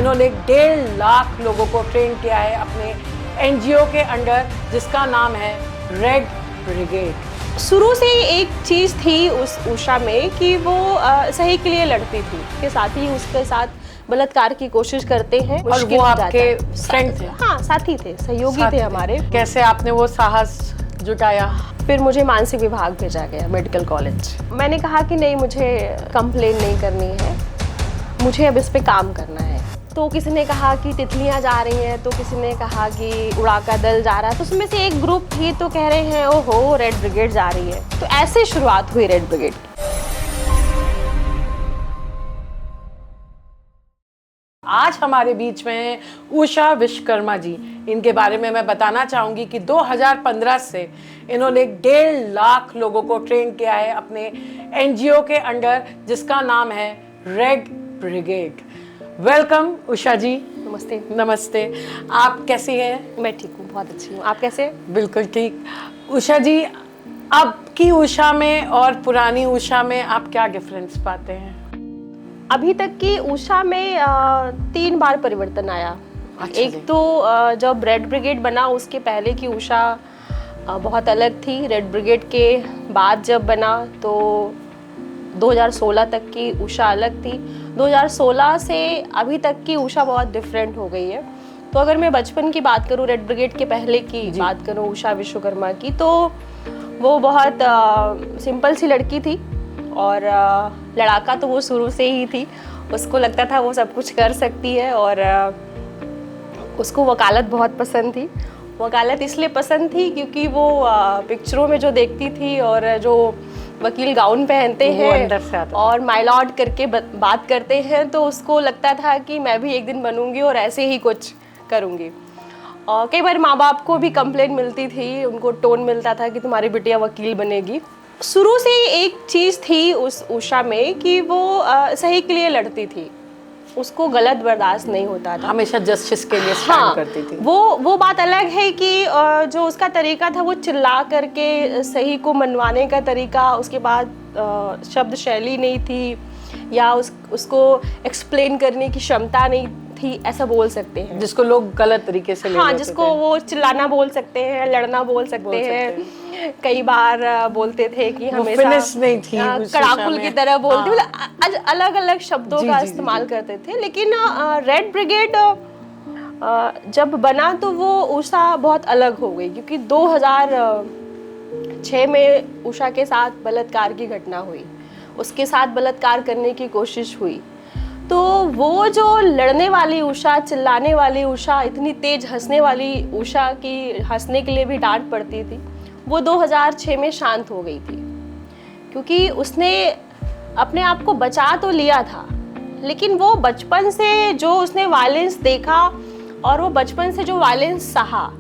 इन्होंने 1.5 लाख लोगों को ट्रेन किया है अपने एनजीओ के अंडर, जिसका नाम है रेड ब्रिगेड। शुरू से ही एक चीज़ थी उस उषा में कि वो सही के लिए लड़ती थी, के साथ ही उसके साथ बलात्कार की कोशिश करते हैं। और वो आपके फ्रेंड थे? हाँ, साथी थे, सहयोगी थे हमारे। कैसे आपने वो साहस जुटाया? फिर मुझे मानसिक विभाग भेजा गया, मेडिकल कॉलेज। मैंने कहा कि नहीं, मुझे कंप्लेन नहीं करनी है, मुझे अब इस पे काम करना है। तो किसी ने कहा कि तितलियां जा रही हैं, तो किसी ने कहा कि उड़ाका दल जा रहा है, तो उसमें से एक ग्रुप थी तो कह रहे हैं ओहो रेड ब्रिगेड जा रही है। तो ऐसे शुरुआत हुई रेड ब्रिगेड की। आज हमारे बीच में हैं उषा विश्वकर्मा जी। इनके बारे में मैं बताना चाहूँगी कि 2015 से इन्होंने 1.5 लाख लोगों को ट्रेन किया है अपने एनजीओ के अंडर, जिसका नाम है रेड ब्रिगेड। वेलकम उषा जी। नमस्ते। नमस्ते। आप कैसी हैं? मैं ठीक हूँ, बहुत अच्छी हूँ। आप कैसे? बिल्कुल ठीक। उषा जी, अब की उषा में और पुरानी उषा में आप क्या डिफरेंस पाते हैं? अभी तक की उषा में 3 बार परिवर्तन आया। अच्छा एक तो जब रेड ब्रिगेड बना उसके पहले की उषा बहुत अलग थी। रेड ब्रिगेड के बाद जब बना तो 2016 तक की उषा अलग थी। 2016 से अभी तक की उषा बहुत डिफरेंट हो गई है। तो अगर मैं बचपन की बात करूँ, रेड ब्रिगेड के पहले की बात करूँ उषा विश्वकर्मा की, तो वो बहुत सिंपल सी लड़की थी और लड़ाका तो वो शुरू से ही थी। उसको लगता था वो सब कुछ कर सकती है और उसको वकालत बहुत पसंद थी। वकालत इसलिए पसंद थी क्योंकि वो पिक्चरों में जो देखती थी और जो वकील गाउन पहनते हैं और माय लॉर्ड करके बात करते हैं, तो उसको लगता था कि मैं भी एक दिन बनूंगी और ऐसे ही कुछ करूंगी। और कई बार माँ बाप को भी कंप्लेंट मिलती थी, उनको टोन मिलता था कि तुम्हारी बिटिया वकील बनेगी। शुरू से ही एक चीज़ थी उस उषा में कि वो सही के लिए लड़ती थी, उसको गलत बर्दाश्त नहीं होता था, हमेशा जस्टिस के लिए स्टैंड करती थी। वो बात अलग है कि जो उसका तरीका था वो चिल्ला करके सही को मनवाने का तरीका, उसके बाद शब्द शैली नहीं थी या उसको एक्सप्लेन करने की क्षमता नहीं थी, ऐसा बोल सकते हैं, जिसको लोग गलत तरीके से ले हाँ, जिसको वो चिल्लाना बोल सकते हैं, लड़ना बोल सकते हैं। कई बार बोलते थे कि हमेशा नहीं थी, कड़ाकुल की तरह बोलते, मतलब अलग अलग शब्दों का इस्तेमाल करते थे। लेकिन रेड ब्रिगेड जब बना तो वो उषा बहुत अलग हो गई, क्योंकि 2006 में उषा के साथ बलात्कार की घटना हुई, उसके साथ बलात्कार करने की कोशिश हुई। तो वो जो लड़ने वाली उषा, चिल्लाने वाली उषा, इतनी तेज हंसने वाली उषा की हंसने के लिए भी डांट पड़ती थी, वो 2006 में शांत हो गई थी, क्योंकि उसने अपने आप को बचा तो लिया था, लेकिन वो बचपन से जो उसने वायलेंस देखा और वो बचपन से जो वायलेंस सहा,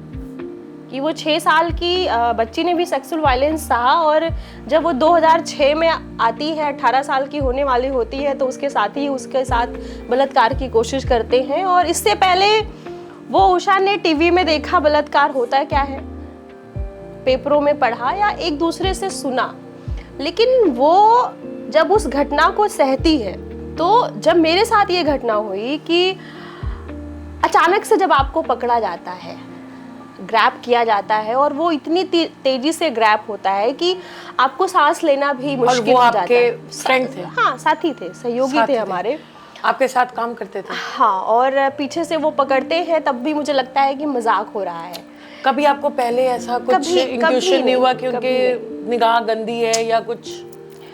कि वो 6 साल की बच्ची ने भी सेक्सुअल वायलेंस सहा, और जब वो 2006 में आती है, 18 साल की होने वाली होती है, तो उसके साथ ही उसके साथ बलात्कार की कोशिश करते हैं। और इससे पहले वो उषा ने टीवी में देखा बलात्कार होता क्या है, पेपरों में पढ़ा या एक दूसरे से सुना, लेकिन वो जब उस घटना को सहती है, तो जब मेरे साथ ये घटना हुई कि अचानक से जब आपको पकड़ा जाता है, ग्रैब किया जाता है, और वो इतनी तेजी से ग्रैब होता है कि आपको सांस लेना भी मुश्किल हो जाता है। आपके फ्रेंड थे? हाँ, साथी थे, सहयोगी थे हमारे, आपके साथ काम करते थे। हाँ, और पीछे से वो पकड़ते हैं, तब भी मुझे लगता है कि मजाक हो रहा है। कभी आपको पहले ऐसा कुछ इंट्यूशन नहीं हुआ कि उनके निगाह गंदी है या कुछ?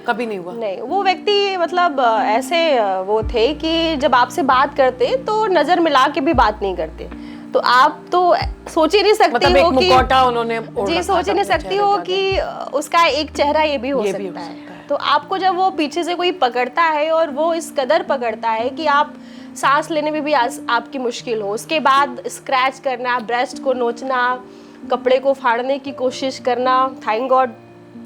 कभी नहीं हुआ? नहीं, वो व्यक्ति मतलब ऐसे वो थे कि जब आपसे बात करते तो नजर मिला के भी बात नहीं करते, तो आप तो सोच ही नहीं सकती मतलब हो कि उन्होंने जी, सोच ही नहीं सकती हो कि उसका एक चेहरा ये भी हो सकता है। तो आपको जब वो पीछे से कोई पकड़ता है और वो इस कदर पकड़ता है कि आप सांस लेने में भी आपकी मुश्किल हो, उसके बाद स्क्रैच करना, ब्रेस्ट को नोचना, कपड़े को फाड़ने की कोशिश करना। थैंक गॉड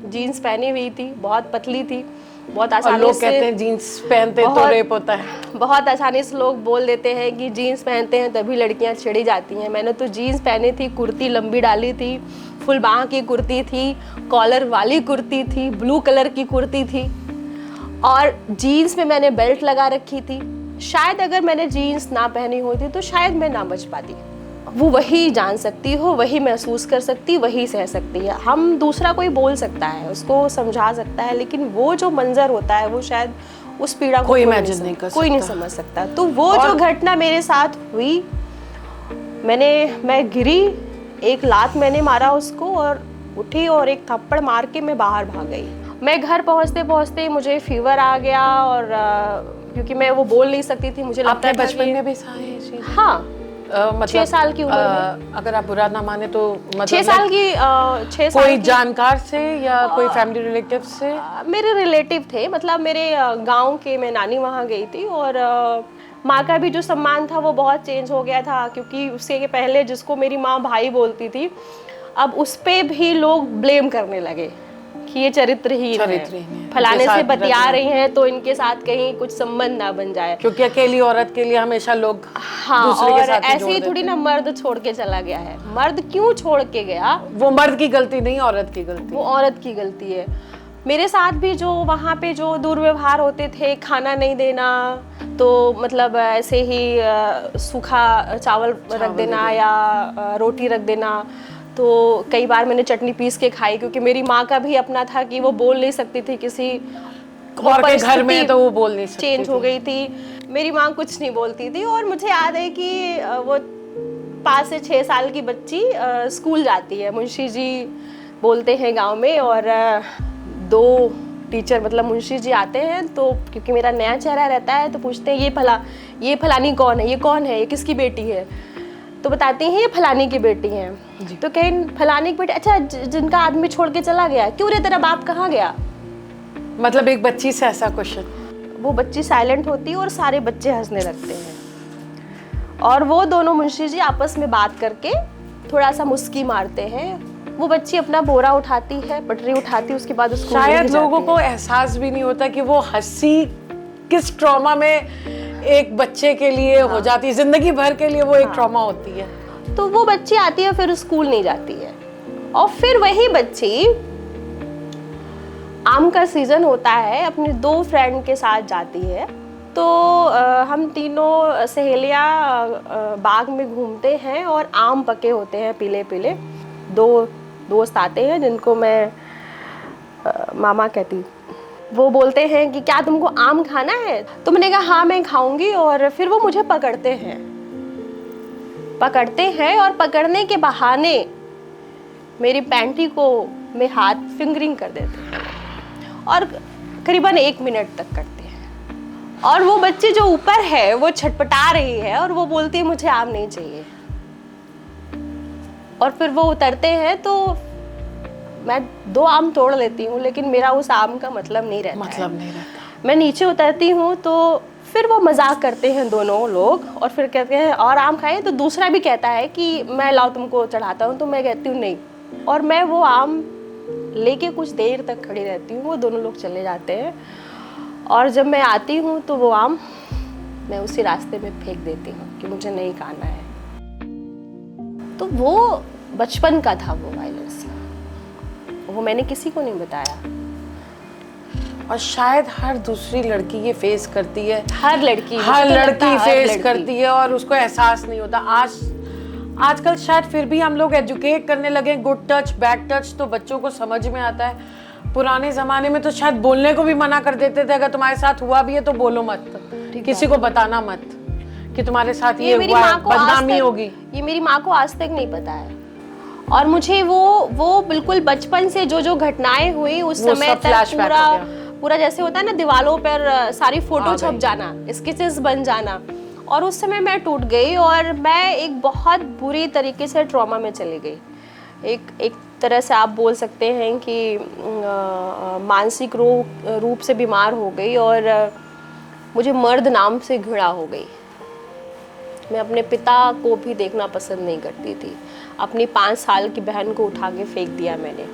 जीन्स पहनी हुई थी, बहुत पतली थी, बहुत आसानी लोग से, कहते हैं जीन्स पहनते तो रेप होता है, बहुत आसानी से लोग बोल देते हैं कि जीन्स पहनते हैं तभी लड़कियां छिड़ी जाती हैं। मैंने तो जीन्स पहनी थी, कुर्ती लंबी डाली थी, फुल बाह की कुर्ती थी, कॉलर वाली कुर्ती थी, ब्लू कलर की कुर्ती थी, और जीन्स में मैंने बेल्ट लगा रखी थी, शायद अगर मैंने जीन्स ना पहनी होती तो शायद मैं ना बच पाती। वो वही जान सकती हो, वही महसूस कर सकती, वही सह सकती है। हम दूसरा कोई बोल सकता है, उसको समझा सकता है, लेकिन वो जो मंजर होता है वो शायद उस पीड़ा को कोई इमेजिन नहीं कर सकता, कोई नहीं समझ सकता। तो वो जो घटना मेरे साथ हुई, मैं गिरी, एक लात मैंने मारा उसको और उठी और एक थप्पड़ मार के मैं बाहर भाग गई। मैं घर पहुंचते पहुंचते मुझे फीवर आ गया और क्योंकि मैं वो बोल नहीं सकती थी, मुझे लगता आपने था बचपन कि में भी सहा है ये चीज़? हाँ, मतलब 6 साल की उम्र में। अगर आप बुरा ना माने तो मतलब 6 साल की 6 साल कोई की जानकार से या कोई फैमिली रिलेटिव से? मेरे रिलेटिव थे, मतलब मेरे गांव के, मैं नानी वहाँ गई थी और माँ का भी जो सम्मान था वो बहुत चेंज हो गया था, क्योंकि उसके पहले जिसको मेरी माँ भाई बोलती थी, अब उस पे भी लोग ब्लेम करने लगे कि ये चरित्रहीन है, फलाने से बतिया रही हैं तो इनके साथ कहीं कुछ संबंध ना बन जाए, क्योंकि अकेली औरत के लिए हमेशा लोग हाँ, दूसरे और के साथ ऐसे ही थोड़ी ना मर्द छोड़ के चला गया है। मर्द क्यों छोड़ के गया? वो मर्द की गलती नहीं, औरत की गलती, वो औरत की गलती है। मेरे साथ भी जो वहाँ पे जो दुर्व्यवहार होते थे, खाना नहीं देना, तो मतलब ऐसे ही सूखा चावल रख देना या रोटी रख देना, तो कई बार मैंने चटनी पीस के खाई, क्योंकि मेरी माँ का भी अपना था कि वो बोल नहीं सकती थी, किसी और के घर में तो वो बोल नहीं सकती, चेंज हो गई थी। मेरी माँ कुछ नहीं बोलती थी और मुझे याद है कि वो 5 से 6 साल की बच्ची स्कूल जाती है, मुंशी जी बोलते हैं गांव में, और 2 टीचर मतलब मुंशी जी आते हैं, तो क्योंकि मेरा नया चेहरा रहता है तो पूछते हैं ये फलानी कौन है, ये कौन है, ये किसकी बेटी है? तो बताती हैं ये फलानी की बेटी है। तो कहीं फलानी की बेटी, अच्छा जिनका आदमी छोड़ के चला गया, क्यों रे तेरा बाप कहाँ गया? मतलब एक बच्ची से ऐसा क्वेश्चन। वो बच्ची साइलेंट होती है और सारे बच्चे हंसने लगते हैं, और वो दोनों मुंशी जी आपस में बात करके थोड़ा सा मुस्की मारते हैं। वो बच्ची अपना बोरा उठाती है, पटरी उठाती है, उसके बाद उसको शायद लोगों को एहसास भी नहीं होता कि वो हंसी किस ट्रॉमा में एक बच्चे के लिए हो जाती है, जिंदगी भर के लिए वो एक ट्रॉमा होती है। तो वो बच्ची आती है, फिर स्कूल नहीं जाती है, और फिर वही बच्ची, आम का सीजन होता है, अपनी 2 फ्रेंड के साथ जाती है। तो हम तीनों सहेलियां बाग में घूमते हैं और आम पके होते हैं पीले पीले। 2 दोस्त आते हैं जिनको मैं मामा कहती, वो बोलते हैं कि क्या तुमको आम खाना है? तो मैंने कहा हाँ मैं खाऊंगी, और फिर वो मुझे पकड़ते हैं और पकड़ने के बहाने मेरी पैंटी को में हाथ फिंगरिंग कर देते हैं और करीबन 1 मिनट तक करते हैं। और वो बच्ची जो ऊपर है वो छटपटा रही है और वो बोलती है मुझे आम नहीं चाहिए, और फिर वो उतरते हैं तो मैं 2 आम तोड़ लेती हूँ, लेकिन मेरा उस आम का मतलब नहीं रहता। मैं नीचे उतरती हूँ तो फिर वो मजाक करते हैं दोनों लोग, और फिर कहते हैं और आम खाए, तो दूसरा भी कहता है कि मैं लाओ तुमको चढ़ाता हूँ, तो मैं कहती हूँ नहीं, और मैं वो आम लेके कुछ देर तक खड़ी रहती हूँ। वो दोनों लोग चले जाते हैं, और जब मैं आती हूँ तो वो आम मैं उसी रास्ते में फेंक देती हूँ कि मुझे नहीं खाना है। तो वो बचपन का था वो वायलेंस, वो मैंने किसी को नहीं बताया, और शायद हर दूसरी लड़की ये फेस करती है, हर लड़की फेस करती है, और उसको एहसास नहीं होता। आजकल शायद फिर भी हम लोग एजुकेट करने लगे, गुड टच बैड टच, तो बच्चों को समझ में आता है। पुराने ज़माने में तो शायद बोलने को भी मना कर देते थे, अगर तुम्हारे साथ हुआ भी है तो बोलो मत, किसी को बताना मत कि तुम्हारे साथ ये हुआ है, बदनामी होगी। ये मेरी माँ को आज तक नहीं पता है, और मुझे वो बिल्कुल बचपन से जो घटनाएं हुई उस समय तक पूरा जैसे होता है ना, दीवालों पर सारी फोटो छप जाना, स्केचेस बन जाना, और उस समय मैं टूट गई और मैं एक बहुत बुरी तरीके से ट्रॉमा में चली गई। एक तरह से आप बोल सकते हैं कि मानसिक रूप से बीमार हो गई, और मुझे मर्द नाम से घृणा हो गई। मैं अपने पिता को भी देखना पसंद नहीं करती थी। अपनी 5 साल की बहन को उठा के फेंक दिया मैंने,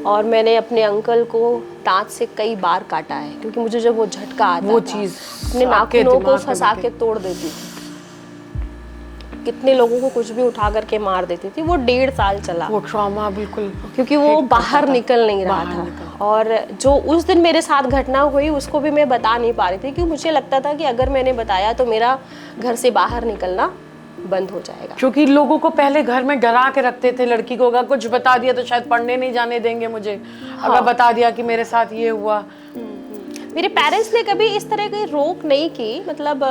और मैंने अपने अंकल को दांत से कई बार काटा है, क्योंकि मुझे जब वो झटका आता वो था, चीज अपने नाखूनों को फंसा के तोड़ देती थी। कितने लोगों को कुछ भी उठा करके मार देती थी। वो 1.5 साल चला वो ट्रॉमा, बिल्कुल, क्योंकि वो बाहर निकल नहीं रहा था। और जो उस दिन मेरे साथ घटना हुई उसको भी मैं बता नहीं पा रही थी, क्योंकि मुझे लगता था कि अगर मैंने बताया तो मेरा घर से बाहर निकलना बंद हो जाएगा। क्योंकि लोगों को पहले घर में डरा के रखते थे लड़की को, अगर कुछ बता दिया तो शायद पढ़ने नहीं जाने देंगे मुझे, अगर बता दिया कि मेरे साथ ये हुआ। मेरे पेरेंट्स ने कभी इस तरह की रोक नहीं की, मतलब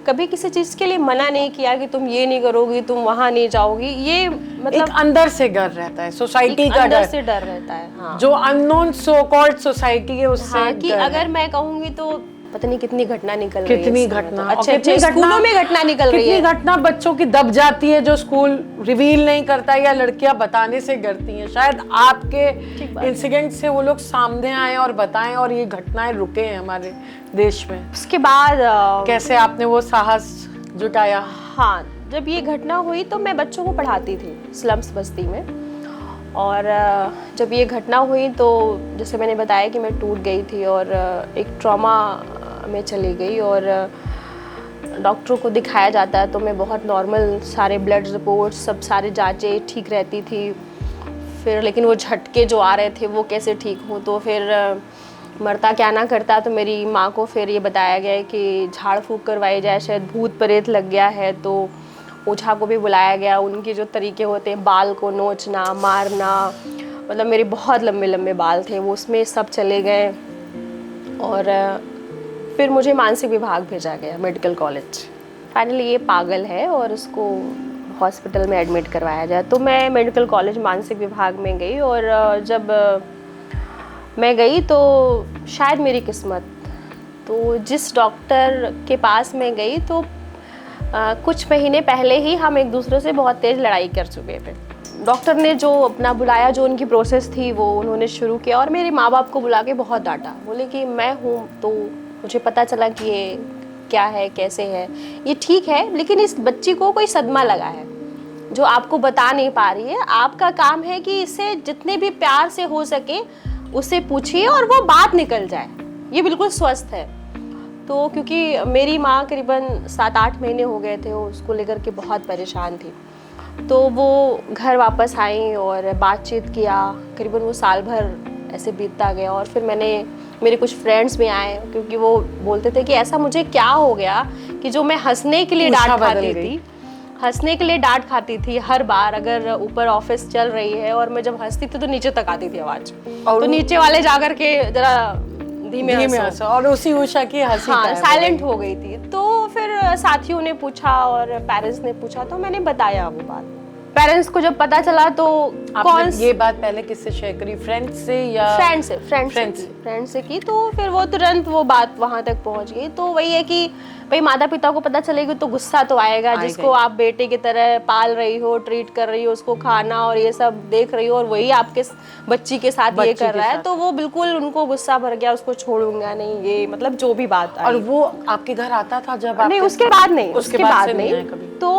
कभी किसी चीज़ के लिए मना नहीं किया कि तुम ये नहीं करोगी, तुम वहाँ नहीं जाओगी। ये मतलब एक अंदर से डर रहता है, सोसाइटी का अंदर डर से डर रहता है। हाँ, जो अननोन सो कॉल्ड सोसाइटी है उससे हाँ, कि डर है। अगर मैं कहूंगी तो पता नहीं कितनी घटना निकल रही है कितनी इसमें, घटना, तो और अच्छे कितनी अच्छे स्कूलों में घटना निकल रही है। कितनी घटना बच्चों की दब जाती है जो स्कूल रिवील नहीं करता या लड़कियां बताने से डरती हैं। शायद आपके इंसिडेंट से वो लोग सामने आए और बताएं और ये घटनाएं रुके हैं हमारे देश में। उसके बाद कैसे आपने वो साहस जुटाया? हाँ, जब ये घटना हुई तो मैं बच्चों को पढ़ाती थी स्लम्स बस्ती में, और जब ये घटना हुई तो जैसे मैंने बताया कि मैं टूट गई थी और एक ट्रॉमा में चली गई, और डॉक्टरों को दिखाया जाता है तो मैं बहुत नॉर्मल, सारे ब्लड रिपोर्ट सब सारे जांचें ठीक रहती थी। फिर लेकिन वो झटके जो आ रहे थे वो कैसे ठीक हों, तो फिर मरता क्या ना करता, तो मेरी माँ को फिर ये बताया गया कि झाड़ फूंक करवाई जाए, शायद भूत प्रेत लग गया है। तो ओझा को भी बुलाया गया। उनके जो तरीके होते हैं, बाल को नोचना, मारना, मतलब मेरे बहुत लंबे लंबे बाल थे वो, उसमें सब चले गए। और फिर मुझे मानसिक विभाग भेजा गया, मेडिकल कॉलेज। फाइनली ये पागल है और उसको हॉस्पिटल में एडमिट करवाया जाए। तो मैं मेडिकल कॉलेज मानसिक विभाग में गई, और जब मैं गई तो शायद मेरी किस्मत, तो जिस डॉक्टर के पास मैं गई तो कुछ महीने पहले ही हम एक दूसरे से बहुत तेज़ लड़ाई कर चुके थे। डॉक्टर ने जो अपना बुलाया, जो उनकी प्रोसेस थी वो उन्होंने शुरू किया, और मेरे माँ बाप को बुला के बहुत डांटा। बोले कि मैं हूँ तो मुझे पता चला कि ये क्या है, कैसे है, ये ठीक है, लेकिन इस बच्ची को कोई सदमा लगा है जो आपको बता नहीं पा रही है। आपका काम है कि इसे जितने भी प्यार से हो सके उससे पूछिए और वो बात निकल जाए, ये बिल्कुल स्वस्थ है। तो क्योंकि मेरी माँ करीबन 7-8 महीने हो गए थे उसको लेकर के बहुत परेशान थी, तो वो घर वापस आई और बातचीत किया। करीबन वो साल भर ऐसे बीतता गया, और फिर मेरे कुछ फ्रेंड्स भी आए, क्योंकि वो बोलते थे कि ऐसा मुझे क्या हो गया कि जो मैं हंसने के लिए डांट खाती थी हर बार, अगर ऊपर ऑफिस चल रही है और मैं जब हंसती थी तो नीचे तक आती थी आवाज़, तो नीचे वाले जाकर के जरा धीमे हंसो, और उसी उषा की हंसी हाँ साइलेंट हो गई थी। तो फिर साथियों ने पूछा और पेरेंट्स ने पूछा, तो मैंने बताया वो बात। पेरेंट्स को जब पता चला तो कौन ये बात पहले किससे शेयर करी, फ्रेंड से या फ्रेंड से की, तो फिर वो तुरंत वो बात वहां तक पहुंच गई। तो वही है कि भाई माता पिता को पता चलेगी तो गुस्सा तो आएगा, जिसको आप बेटे की तरह पाल रही हो, ट्रीट कर रही हो, उसको खाना और ये सब देख रही हो, और वही आपके बच्ची के साथ ये कर रहा है, तो वो बिल्कुल उनको गुस्सा भर गया, उसको छोड़ूंगा नहीं, ये मतलब जो भी बात आई। और वो आपके घर आता था जब नहीं, उसके बाद नहीं। तो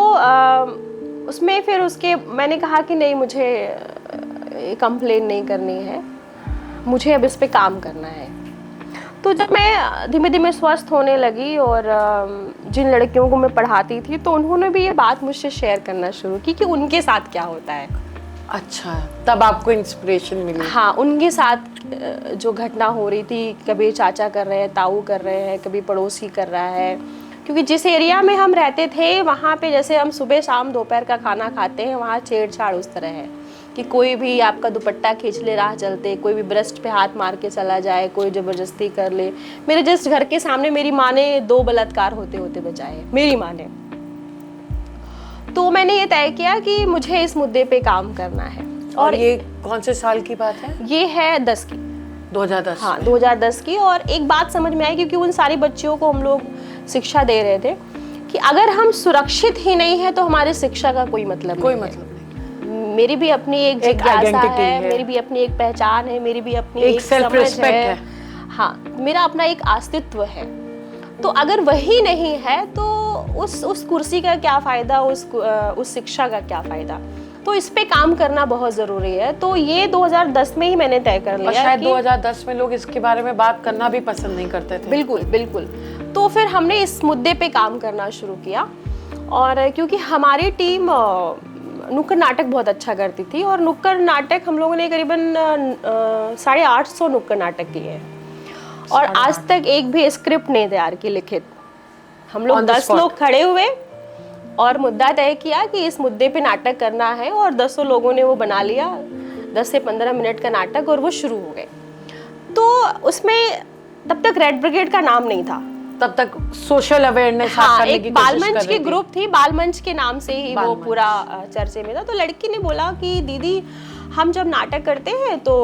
उसमें फिर मैंने कहा कि नहीं, मुझे कंप्लेन नहीं करनी है, मुझे अब इस पे काम करना है। तो जब मैं धीमे धीमे स्वस्थ होने लगी और जिन लड़कियों को मैं पढ़ाती थी तो उन्होंने भी ये बात मुझसे शेयर करना शुरू की कि उनके साथ क्या होता है। अच्छा, तब आपको इंस्पिरेशन मिली? हाँ, उनके साथ जो घटना हो रही थी, कभी चाचा कर रहे हैं, ताऊ कर रहे हैं, कभी पड़ोसी कर रहा है, क्योंकि जिस एरिया में हम रहते थे वहाँ पे जैसे हम सुबह शाम दोपहर का खाना खाते हैं, वहाँ छेड़छाड़ उस तरह है कि कोई भी आपका दुपट्टा खींच ले राह चलते, कोई भी ब्रेस्ट पे हाथ मार के चला जाए, कोई ज़बरदस्ती कर ले। मेरे जस्ट घर के सामने मेरी माँ ने 2 बलात्कार होते होते बचाए, मेरी माँ ने। तो मैंने ये तय किया कि मुझे इस मुद्दे पे काम करना है। और ये कौन से साल की बात है? ये है 10 की, 2010। हाँ, 2010 की। और एक बात समझ में आई, क्योंकि उन सारी बच्चियों को हम लोग शिक्षा दे रहे थे कि अगर हम सुरक्षित ही नहीं है तो हमारी शिक्षा का कोई मतलब नहीं। मेरी भी अपनी एक जिज्ञासा है, मेरी भी अपनी एक पहचान है, मेरी भी अपनी एक सेल्फ रिस्पेक्ट है। हाँ, मेरा अपना एक अस्तित्व है। तो अगर वही नहीं है तो उस कुर्सी का क्या फायदा, उस शिक्षा का क्या फायदा। तो इस पे काम करना बहुत ज़रूरी है। तो ये 2010 में ही मैंने तय कर लिया। और शायद 2010 में लोग इसके बारे में बात करना भी पसंद नहीं करते थे। बिल्कुल बिल्कुल। तो फिर हमने इस मुद्दे पे काम करना शुरू किया, और क्योंकि हमारी टीम नुक्कड़ नाटक बहुत अच्छा करती थी, और नुक्कड़ नाटक हम लोगों ने करीबन 850 नुक्कड़ नाटक किए हैं, और आज तक एक भी स्क्रिप्ट नहीं तैयार की लिखित। हम लोग 10 लोग खड़े हुए और मुद्दा तय किया कि इस मुद्दे पे नाटक करना है, और 10 लोगों ने वो बना लिया, 10 से 15 मिनट का नाटक, और वो शुरू हो गए। तो उसमें तब तक रेड ब्रिगेड का नाम नहीं था, तब तक सोशल अवेयरनेस करने की एक कोशिश बालमंच कर की रही थी। ग्रुप थी, बालमंच के नाम से ही वो पूरा चर्चे में था। तो लड़की ने बोला कि दीदी हम जब नाटक करते हैं तो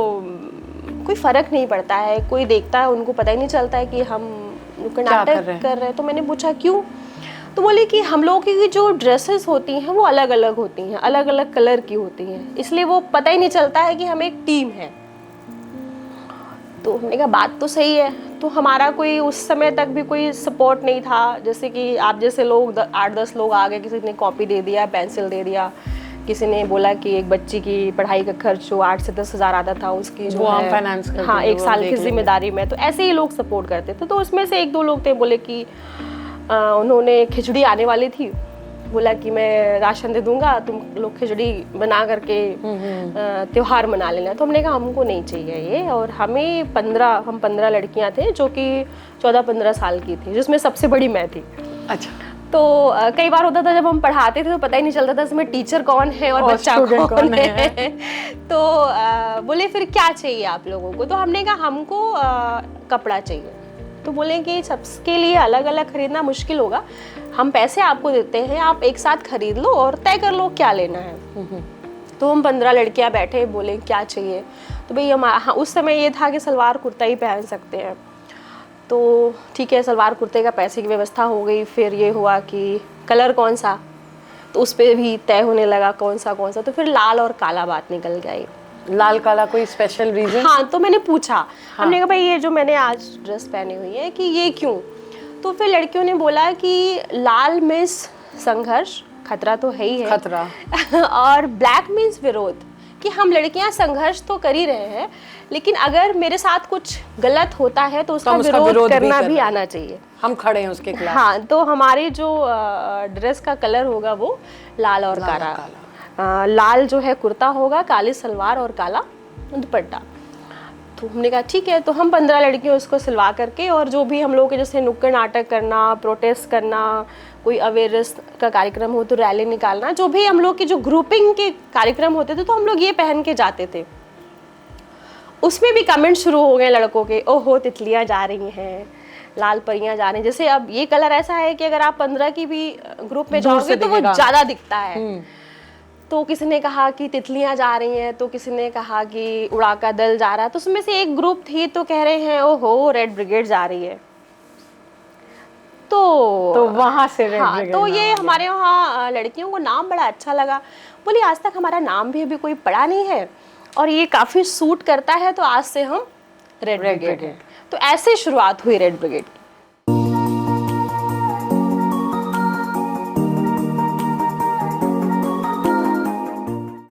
कोई फर्क नहीं पड़ता है, कोई देखता है उनको पता ही नहीं चलता है कि हम नाटक कर रहे हैं। तो मैंने पूछा क्यों? तो बोले कि हम लोगों की जो ड्रेसेस होती हैं वो अलग अलग होती हैं, अलग अलग कलर की होती हैं, इसलिए वो पता ही नहीं चलता है कि हम एक टीम है। तो हमने कहा बात तो सही है। तो हमारा कोई उस समय तक भी कोई सपोर्ट नहीं था, जैसे कि आप जैसे लोग 8-10 लोग आ गए, किसी ने कॉपी दे दिया, पेंसिल दे दिया, किसी ने बोला कि एक बच्ची की पढ़ाई का खर्च जो 8 से 10 हज़ार आता था उसकी जो हम फाइनेंस करते, हाँ, 1 साल की जिम्मेदारी में, तो ऐसे ही लोग सपोर्ट करते थे। तो उसमें से 1-2 लोग थे, बोले कि उन्होंने खिचड़ी आने वाली थी, बोला कि मैं राशन दे दूंगा, तुम लोग खिचड़ी बना करके त्योहार मना लेना। तो हमने कहा हमको नहीं चाहिए ये, और हम 15 लड़कियां थे जो कि 14-15 साल की थी, जिसमें सबसे बड़ी मैं थी। अच्छा। तो कई बार होता था जब हम पढ़ाते थे तो पता ही नहीं चलता था इसमें टीचर कौन है और बच्चा कौन है। तो बोले फिर क्या चाहिए आप लोगों को? तो हमने कहा हमको कपड़ा चाहिए। तो बोले कि सबके लिए अलग अलग खरीदना मुश्किल होगा, हम पैसे आपको देते हैं, आप एक साथ खरीद लो और तय कर लो क्या लेना है। तो हम 15 लड़कियां बैठे, बोले क्या चाहिए? तो भाई हम उस समय ये था कि सलवार कुर्ता ही पहन सकते हैं। तो ठीक है, सलवार कुर्ते का पैसे की व्यवस्था हो गई। फिर ये हुआ कि कलर कौन सा, तो उस पर भी तय होने लगा कौन सा। तो फिर लाल और काला बात निकल गई। लाल काला कोई स्पेशल रीजन? हाँ, तो मैंने पूछा, हमने कहा भाई ये जो मैंने आज ड्रेस पहनी हुई है कि ये क्यों? तो फिर लड़कियों ने बोला कि लाल मीन्स संघर्ष, खतरा तो है ही है, खतरा और ब्लैक मीन्स विरोध, कि हम लड़कियां संघर्ष तो कर ही रहे हैं, लेकिन अगर मेरे साथ कुछ गलत होता है तो उसका विरोध करना भी आना चाहिए, हम खड़े हैं उसके खिलाफ। हाँ, तो हमारी जो ड्रेस का कलर होगा वो लाल और काला। लाल जो है कुर्ता होगा, काली सलवार और काला दुपट्टा। तो हमने कहा ठीक है। तो हम 15 लड़कियों उसको सिलवा करके, और जो भी हम लोग के जैसे नुक्कड़ नाटक करना, प्रोटेस्ट करना, कोई अवेयरनेस का कार्यक्रम हो तो रैली निकालना, जो भी हम लोग की जो ग्रुपिंग के कार्यक्रम होते थे तो हम लोग ये पहन के जाते थे। उसमें भी कमेंट शुरू हो गए लड़कों के, ओहो तितलियां जा रही हैं, लाल परियां जा रही हैं। जैसे अब ये कलर ऐसा है कि अगर आप 15 की भी ग्रुप में जाओगे तो वो ज़्यादा दिखता है। तो किसी ने कहा कि तितलियां जा रही हैं, तो किसी ने कहा कि उड़ाका दल जा रहा है। तो उसमें से एक ग्रुप थी तो कह रहे हैं ओहो रेड ब्रिगेड जा रही है। तो वहां से रेड हाँ, ब्रिगेड तो ये हमारे वहाँ लड़कियों को नाम बड़ा अच्छा लगा। बोली आज तक हमारा नाम भी अभी कोई पड़ा नहीं है और ये काफ़ी सूट करता है, तो आज से हम रेड ब्रिगेड हैं। तो ऐसे शुरुआत हुई रेड ब्रिगेड।